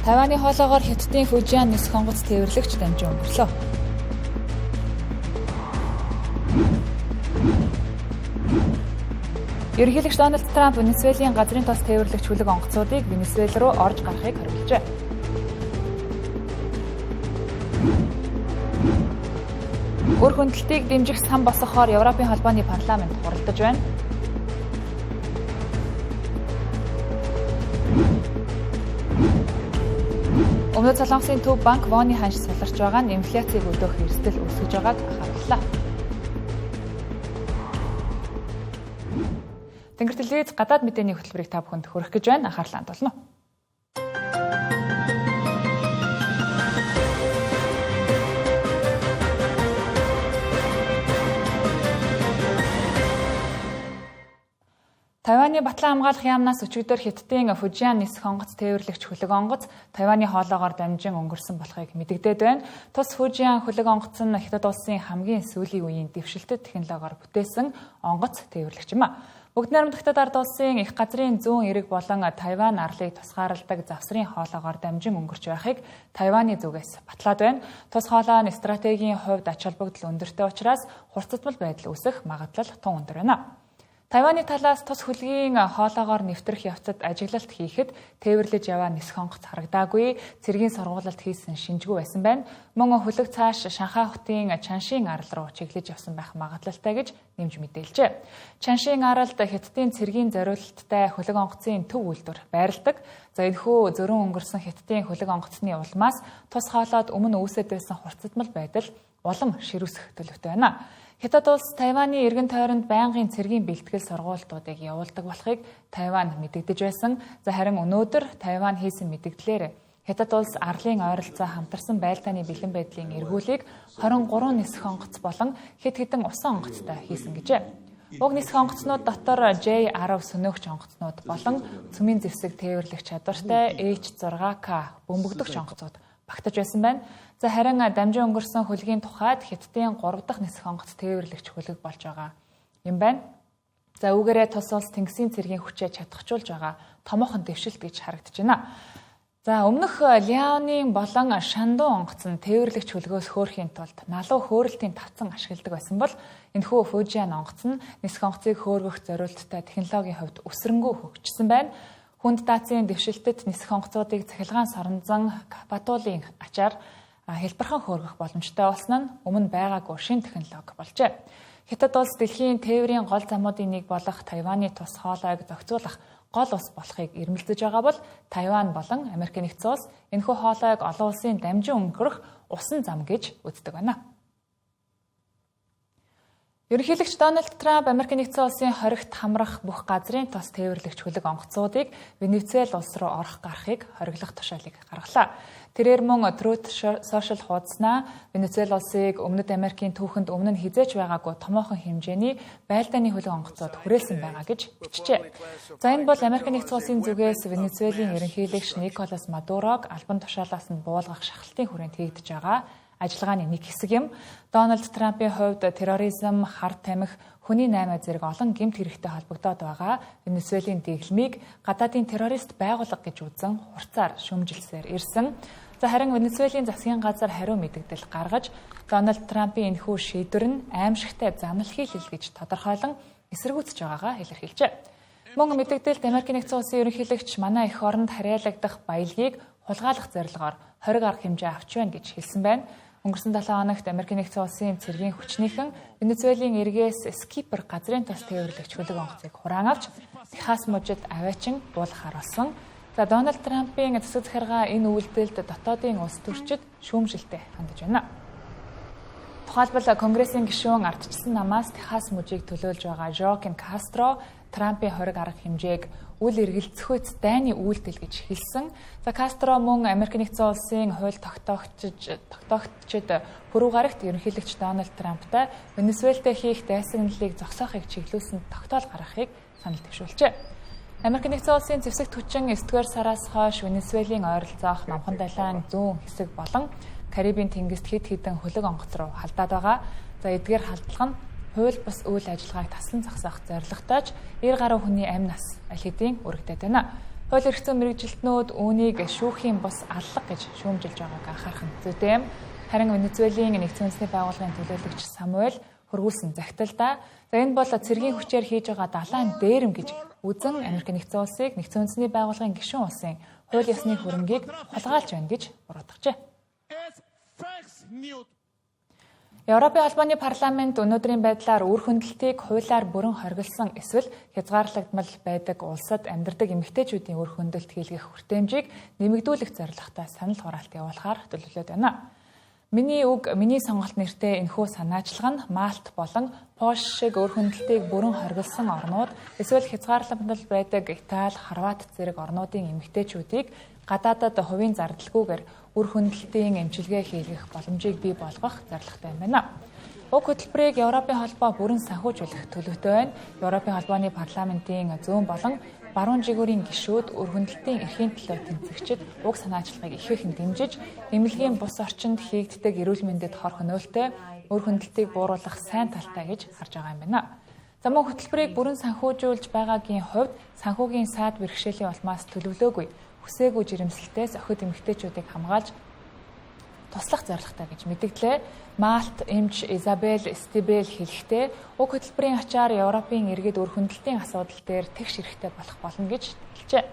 Тайваны хоолоогоор Хятадын Фужиан нисэх онгоц тээвэрлэгч дамжин өнгөрлөө. Ерөнхийлөгч Дональд Трамп Венесуелийн газрын тос тээвэрлэгч хүлэг онгоцуудыг Венесуэл руу орж гарахыг хоригложээ. Өр хөндлөлтийг дэмжих сан босгохоор Европын холбооны парламент хуралдаж байна. Өмнөд Солонгосын төв банк воны ханш суларч байгаа нь инфляцийг өдөөх эрсдэл үүсгэж байгааг анхаарлаа. Тэнгэр телевиз гадаад мэдээний хөтөлбөрийг та бүхэнд хүргэх гэж байна. Анхаарлаа хандуулна. Тайваны батлан хамгаалах яамнаас өчигдөр Хятадын Фужиан нисэх онгоц тээвэрлэгч хүлэг онгоц Тайваны хоолоогоор дамжин өнгөрсөн болохыг мэдэгдээд байна. Тус Фужиан хүлэг онгоц нь Хятад улсын хамгийн сүүлийн үеийн дэвшилтэт технологиор бүтээсэн онгоц тээвэрлэгч юм а. Бүгд найрамдах Хятад ард улсын их газрын зүүн эрэг болон Тайван арлыг тусгаарладаг завсрын хоолоогоор дамжин өнгөрч байхыг Тайваны зүгээс батлаад байна. Тус хоолой нь стратегийн хувьд ач холбогдол өндөртэй учраас хурцтмал байдал үүсэх магадлал тун өндөр байна. Тайваны талаас тус хүлгийн хоолоогоор нэвтрэх явцад ажиглалт хийхэд тээвэрлэж яваа нисэх онгоц харагдаагүй, цэргийн сургуулалт хийсэн шинжгүй байсан байна. Мөн хүлэг цааш Шанхай хотын Чаншийн арал руу чиглэж явсан байх магадлалтай гэж нэмж мэдээлжээ. Чаншийн аралд Хятадын цэргийн зориулалттай хүлэг онгоцын төв үйлдвэр байрладаг. За энэхүү зөрөн өнгөрсөн Хятадын хүлэг онгоцны улмаас тус хоолойд өмнө үүсэж байсан хурцтмал байдал улам ширүүсэх төлөвтэй байна. Хятад улс Тайваны эргэн тойронд байнгын цэргийн бэлтгэл сургуулиудыг явуулдаг болохыг Тайван мэдэгдэж байсан. За харин өнөөдөр Тайван хийсэн мэдэгдлээр Хятад улс арлын ойролцоо хамтарсан байлдааны бэлэн байдлын эргүүлийг 23 нисэх онгоц болон хэд хэдэн усан онгоцтой хийсэн гэжээ. Уг нисэх онгоцнууд дотор J10 сөнөөгч онгоцнууд болон цөмийн зэвсэг тээвэрлэх чадвартай H6K бөмбөгдөгч онгоцууд багтаж байсан байна. За харин дамжин өнгөрсөн хүлгийн тухайд Хятадын 3 дахь нисэх онгоц тээвэрлэгч хүлэг болж байгаа юм байна. За үүгээрээ тус улс тэнгисийн цэргийн хүчээ чадахжуулж байгаа томоохон дэвшилт гэж харагдаж байна. За өмнөх Ляоны болон Шандун онгоц нь тээвэрлэгч хүлгөөс хөөрхийн тулд налуу хөөрөлтийн тавцан ашигладаг байсан бол энэхүү Фужиан онгоц нь нисэх онгоцыг хөөргөх зориулттай технологийн хувьд өсрөнгөө хөгжсөн байна. Хүнд даацын дэвшилтэд нисэх онгоцуудыг цахилгаан соронзон капатулын ачаар хэлбэрхэн хөөргөх боломжтой болсон нь өмнө байгаагүй шинэ технологи болжээ. Хятад улс дэлхийн тээврийн гол замуудын нэг болох Тайваны тус хоолойг зохицуулах гол ус болохыг эрмэлзэж байгаа бол Тайван болон Америк нэгдсэн улс энэхүү хоолойг олон улсын дамжин өнгөрөх усан зам гэж үздэг байна. Ерөнхийлөгч Дональд Трамп Америк нэгдсэн улсын хоригт хамрах бүх газрын тос тээвэрлэгч хүлэг онгоцуудыг Венесуэл улс руу орох гарахыг хориглох тушаалыг гаргалаа. Тэрээр мөн Truth Social хуудаснаа Венесуэл улсыг Өмнөд Америкийн түүхэнд өмнө нь хизээч байгаагүй томоохон хэмжээний байлдааны хүлэг онгоцууд хүрээсэн байгаа гэж бичжээ. За энэ бол Америк нэгдсэн улсын зүгээс Венесуелийн ерөнхийлөгч Николас Мадурог албан тушаалаас нь буулгах шахалтын хүрээнд хийгдэж байгаа ажиллагааны нэг хэсэг юм. Дональд Трампын хувьд терроризм, хар тамхи, хүний 8 зэрэг олон гэмт хэрэгтэй холбогдоод байгаа Венесуелийн дэглэмийг гадаадын террорист байгууллага гэж үзэн хурцаар шүүмжилсээр ирсэн. За харин Венесуелийн засгийн газар хариу мэдэгдэл гаргаж Дональд Трампын энэхүү шийдвэр нь аимшигтай занал хийлэл гэж тодорхойлон эсэргүүцэж байгаагаа илэрхийлжээ. Мөн мэдэгдэлд Америк нэгдсэн улсын ерөнхийлөгч манай эх оронд харьяалагдах баялагийг хулгайлах зорилгоор 20 арга хэмжээ авч байна гэж хэлсэн байна. Өнгөрсөн 7 хоногт Америк нэгдсэн улсын цэргийн хүчнийхэн Венесуелийн эргээс Скипер газрын тос тээвэрлэгч хүлэг онгоцыг хураан авч Техас мужид аваачин буулгахаар болсон. За Дональд Трампын засаг захиргаа энэ үйлдэлд дотоодын улс төрчид шүүмжилтэй хандж байна. Тухайлбал Конгрессийн гишүүн ардчилсан намаас Техас мужийг төлөөлж байгаа Жокин Кастро Трампын 20 арга хэмжээг үл эргэлзэх үйц дайны үйлдэл гэж хэлсэн. За Кастро мөн Америк нэгдсэн улсын хууль тогтоогчид пүрэв гарагт ерөнхийлөгч Дональд Трамптай Венесуэлтэй хийх дайсагналыг зогсоохыг чиглүүлсэн тогтоол гаргахыг санал дэвшүүлжээ. Америк нэгдсэн улсын зэвсэгт хүчин 9-р сараас хойш Венесуэлийн ойролцоох Намхан далайн зүүн хэсэг болон Карибын тэнгист хэд хэдэн хөлөг онгоц руу халдаад байгаа. За эдгээр халдлага нь хууль бус үйл ажиллагааг таслан зогсоох зорилготойч 90 гаруй хүний амь нас аль хэдийн өргөдөд байна. Хууль эрх зүйн мэргэжилтнүүд үүнийг шүүхийн бус аллага гэж шүүмжилж байгааг анхаарах нь зүйтэй юм. Харин Венезуелийн нэгдсэн үндэсний байгууллагын төлөөлөгч Самуэль хөргүүлсэн загталдаа энэ бол цэргийн хүчээр хийж байгаа далайн дээрэм гэж үзэн Америк нэгдсэн улсыг нэгдсэн үндэсний байгууллагын гишүүн улсын хууль ёсны хөрөнгийг хулгайлж байна гэж буруутгажээ. Европын холбооны парламент өнөөдрийн байдлаар үр хөндлөлтийг хуулиар бүрэн хориглосон эсвэл хязгаарлагдмал байдаг улсад амьдардаг эмэгтэйчүүдийн үр хөндлөлт хийлгэх хүртээмжийг нэмэгдүүлэх зорилготой санал хураалт явуулахаар төлөвлөд байна. Миний сонголт нэртэй энэхүү санаачилга нь Малт болон Польш шиг үр хөндлөлтийг бүрэн хориглосон орнууд эсвэл хязгаарлагдмал байдаг Итали, Хорват зэрэг орнуудын эмэгтэйчүүдийг гадаадад хувийн зардалгүйгээр үр хөндлөлтийн эмчилгээ хийлгэх боломжийг бий болгох зорилготой юм байна. Уг хөтөлбөрийг Европын холбоо бүрэн санхүүжүүлэх төлөвтэй байна. Европын холбооны парламентын зүүн болон баруун жигүүрийн гишүүд үр хөндлөлтийн эрхийн төлөө тэмцэгчид уг санаачлагыг ихээхэн дэмжиж, эмнэлгийн бус орчинд хийгддэг эрүүл мэндэд хор хөнөөлтөй үр хөндлөлтийг бууруулах сайн талтай гэж харж байгаа юм байна. За мөн хөтөлбөрийг бүрэн санхүүжүүлж байгаагийн хувьд санхүүгийн саад бэрхшээлийн улмаас төлөвлөөгүй хүсээгүй жирэмслэлтээс охид эмэгтэйчүүдийг хамгаалж туслах зорилготой гэж мэдгдлээ. Малт эмч Изабель Стибел хэлэхдээ уг хөтөлбөрийн ачаар Европын иргэд үр хөндлөлтийн асуудал дээр тэгш эрэхтэй болох болно гэж хэлжээ.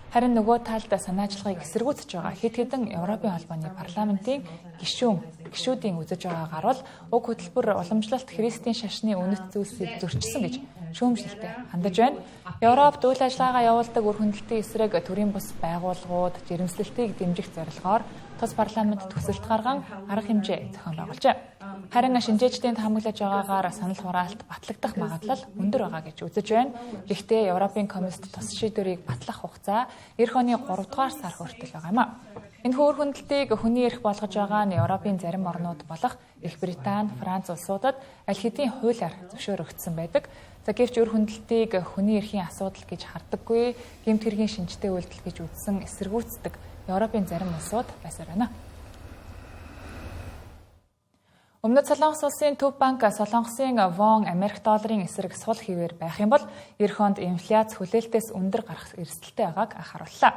Харин нөгөө талд санаачлагыг эсэргүүцэж байгаа хэд хэдэн Европын холбооны парламентын гишүүдийн үзэж байгаагаар бол уг хөтөлбөр уламжлалт Христийн шашны үнэт зүйлсийг зөрчсөн гэж шүүмжлэлтэй хандаж байна. Европт үйл ажиллагаагаа явуулдаг үр хөндлөлтийн эсрэг төрийн бус байгууллагууд жирэмслэлтийг дэмжих зорилгоор тус парламент төсөлт гарган арга хэмжээ зохион байгуулжээ. Харин шинжээчдийн таамаглаж байгаагаар санал хураалт батлагдах магадлал өндөр байгаа гэж үзэж байна. Гэхдээ Европын комиссд тус шийдвэрийг батлах хугацаа эх оны 3 дугаар сар хүртэл байгаа юм а. Энэхүү үр хөндлөлтийг хүний эрх болгож байгаа нь Европын зарим орнууд болох Их Британи, Франц улсуудад аль хэдийн хуулиар зөвшөөрөгдсөн байдаг. За гэвч үр хөндлөлтийг хүний эрхийн асуудал гэж хардаггүй, гэмт хэргийн шинжтэй үйлдэл гэж үзсэн эсэргүүцдэг Европын зарим улсууд байсаар байна. Өмнөд Солонгос улсын Төв банк Солонгосын вон Америк долларын эсрэг сул хэвээр байх юм бол эх онд инфляц хүлээлтээс өндөр гарах эрсдэлтэй байгааг анхаарууллаа.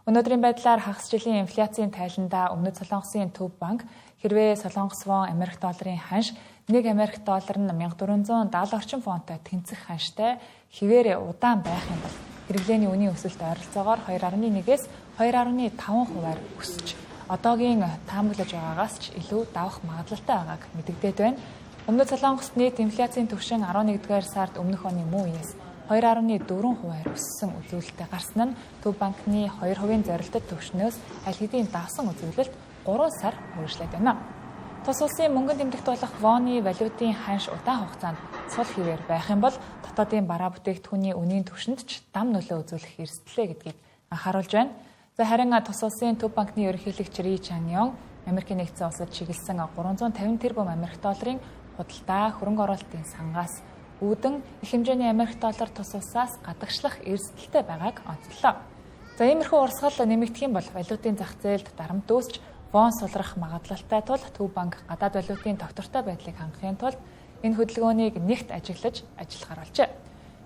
Өнөөдрийн байдлаар хагас жилийн инфляцийн тайландаа Өмнөд Солонгосын Төв банк хэрвээ Солонгос вон Америк долларын ханш 1 Америк доллар нь 1470 орчим фунттай тэнцэх ханштай хэвээр удаан байх юм бол хэрэглээний үнийн өсөлт ойролцоогоор 2.1-ээс 2.5%-аар өсөж одоогийн таамаглаж байгаагаас ч илүү давах магадлалтай байгааг мэдэгдээд байна. Өмнөд Солонгост нийт инфляцийн түвшин 11-р сард өмнөх оны мөн үеэс 2.4%-аар өссөн үзүүлэлттэй гарсан нь Төв банкны 2% зорилттой түвшнөөс аль хэдийн давсан үзүүлэлт 3 сар үргэлжлээд байна. Тус улсын мөнгөнд тэмдэгт болох воны валютын ханш удаан хугацаанд сул хэвээр байх юм бол дотоодын бараа бүтээгдэхүүний үнийн түвшинд ч дам нөлөө үзүүлэх эрсдэлтэй гэдгийг анхааруулж байна. За харин тус улсын Төв банкны ерөнхийлөгч Ри Чаньон Америкийн нэгдсэн улсад чиглэсэн 350 тэрбум Америк долларын худалдаа хөрөнгө оруулалтын сангаас үүдэн их хэмжээний Америк доллар тус улсаас гадагшлах эрсдэлтэй байгааг онцлоо. За иймэрхүү урсгал нэмэгдэх юм бол валютын зах зээлд дарамт үүсч вон сулрах магадлалтай тул Төв банк гадаад валютын тогтвортой байдлыг хангахын тулд энэ хөдөлгөөнийг нэгт ажиглаж ажил гаргалжээ.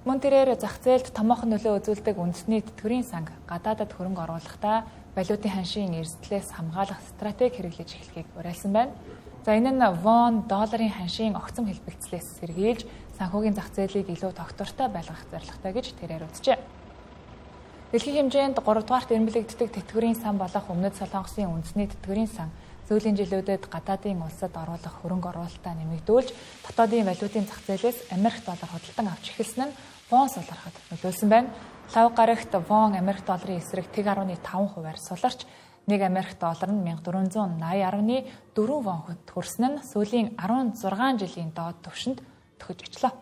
Мөн тэрээр зах зээлд томоохон нөлөө үзүүлдэг үндэсний тэтгэврийн санг гадаадад хөрөнгө оруулахдаа валютын ханшийн эрсдлээс хамгаалах стратеги хэрэглэж эхлэхийг уриалсан байна. За энэ нь вон долларын ханшийн огцом хэлбэлцлээс сэргийлж санхүүгийн зах зээлийг илүү тогтвортой байлгах зорилготой гэж тэрээр үзжээ. Дэлхийн хэмжээнд 3 дугаарт эрмэлэгддэг тэтгэврийн сан болох Өмнөд Солонгосын үндэсний тэтгэврийн сан сүүлийн жилүүдэд гадаадын улсад оруулах хөрөнгө оруулалтаа нэмэгдүүлж дотоодын валютын зах зээлээс Америк доллар худалдан авч эхэлсэн нь вон сулрахад нөлөөлсөн байна. Лав гарагт вон Америк долларын эсрэг 1.5%-аар суларч 1 Америк доллар нь 1480.4 вон хүрсэн нь сүүлийн 16 жилийн доод түвшинд төхөж очлоо.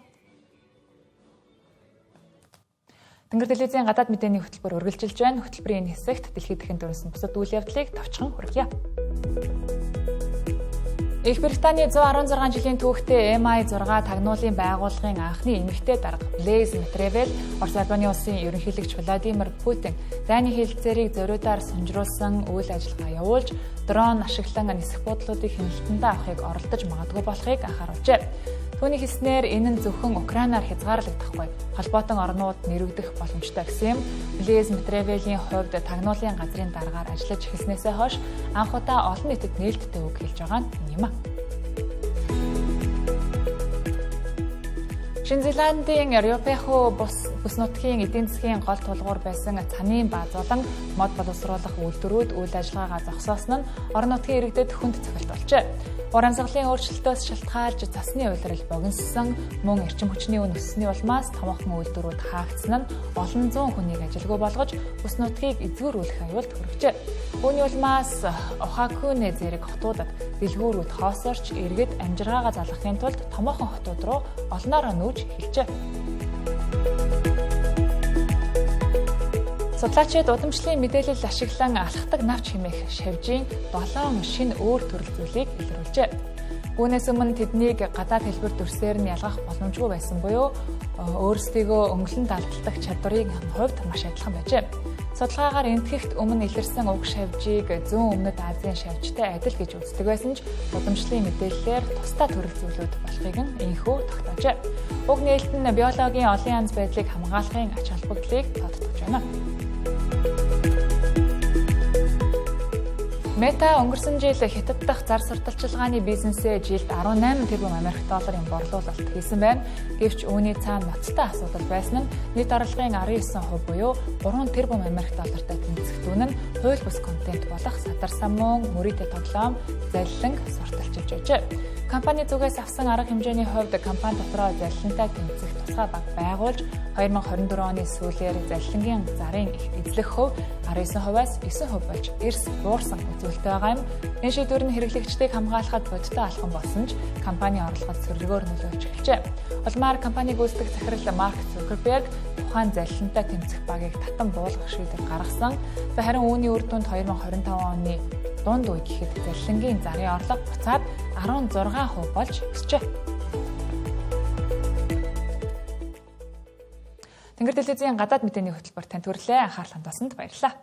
Тэнгэр телевизийн гадаад мэдээний хөтөлбөр үргэлжилж байна. Хөтөлбөрийн энэ хэсэгт дэлхийд дахин дөрвсөн бусад үйл явдлыг товчхон хүргье. Их Британий 116 жилийн түүхтэй MI6 тагнуулын байгууллагын анхны эмэгтэй дарга Блейз Мэтревел Орос Албаны улсын ерөнхийлөгч Владимир Путин дайны хэлэлцээрийг зориудаар сонжруулсан үйл ажиллагаа явуулж дрон ашиглан нисэх буудлуудыг хяналтандаа авахыг оролдож магадгүй болохыг анхааруулжээ. Түүний хэлснээр энэ нь зөвхөн Украинаар хязгаарлагдахгүй. Холбоотон орнууд нэрвэгдэх боломжтой гэсэн юм. Близ Метревелийн хувьд тагнуулын газрын дараагаар ажиллаж эхэлснээсээ хойш анх удаа олон нийтэд нээлттэй үг хэлж байгаа нь энэ юм а. Шинэ Зеландийн Риопехо бүс нутгийн эдийн засгийн гол тулгуур байсан цанын баазуулан мод боловсруулах үйлдвэрүүд үйл ажиллагаагаа зогсоосон нь орон нутгийн иргэдэд хүнд цохилт болжээ. Ур амьсгалын өөрчлөлтөөс шалтгаалж засны улирал богиноссон, мөн эрчим хүчний үн өссөний улмаас томоохон үйлдвэрүүд хаагдсан нь олон зуун хүнийг ажилгүй болгож бүс нутгийг эзгүүрүүлэх аюулд хүргэжээ. Үүний улмаас Охакүнэ зэрэг хотуудад дэлгүүрүүд хоосорч иргэд амжиргаагаа залгахын тулд томоохон хотууд руу олноороо нүүж эхэлжээ. Судлаачид удамшлын мэдээлэл ашиглан алхдаг навч хэмээх шавжийн 7 шинэ өөр төрөл зүйлийг илрүүлжээ. Үүнээс өмнө тэднийг гадаад хэлбэр дүрсээр нь ялгах боломжгүй байсан буюу өөрсдийгөө өнгөлөн далдалдаг чадварыг хувьд маш адилхан байжээ. Судалгаагаар энтгэхт өмнө илэрсэн уг шавжийг зүүн өмнөд Азийн шавжтай адил гэж үздэг байсан ч удамшлын мэдээллээр тусдаа төрөл зүйлүүд болохыг нь энхүү тогтоожээ. Уг нээлт нь биологийн олон янз байдлыг хамгаалахын ач холбогдлыг тодтогч байна. Мета өнгөрсөн жил Хятад дахь зар сурталчилгааны бизнесээ жилд 18 тэрбум Америк долларын борлуулалт хийсэн байна. Гэвч үүний цаана ноцтой асуудал байсан нь нийт орлогын 19% буюу 3 тэрбум Америк доллартай тэнцэгдүүн нь хууль бус контент болох садар самуун, мөрийтэй тоглоом, заллинг сурталчилж байжээ. Компани зүгээс авсан арга хэмжээний хувьд компани дотроо заллинтай тэнцэх тусгай баг байгуулж 2024 оны сүүлээр заллингийн зарын эзлэх хөв 19%-аас 9% болж эрс буурсан үзүүлэлт байгаа юм. Энэ шийдвэр нь хэрэглэгчдийг хамгаалахад бодиттой алхам болсон ч компани орлогод сөрөлгөөр нөлөөлж эхэлжээ. Улмаар компани гүйцэтгэх захирал Марк Цукерберг тухайн заллинтай тэмцэх багийг татан буулгах шийдвэр гаргасан. Харин үүний үр дүнд 2025 оны дунд үе гэхэд заллингийн зарын орлого буцаад 16% болж өсчээ. Тэнгэр телевизийн гадаад мэдээний хөтөлбөр танд хүрэлээ. Анхаарал хандуулсанд баярлалаа.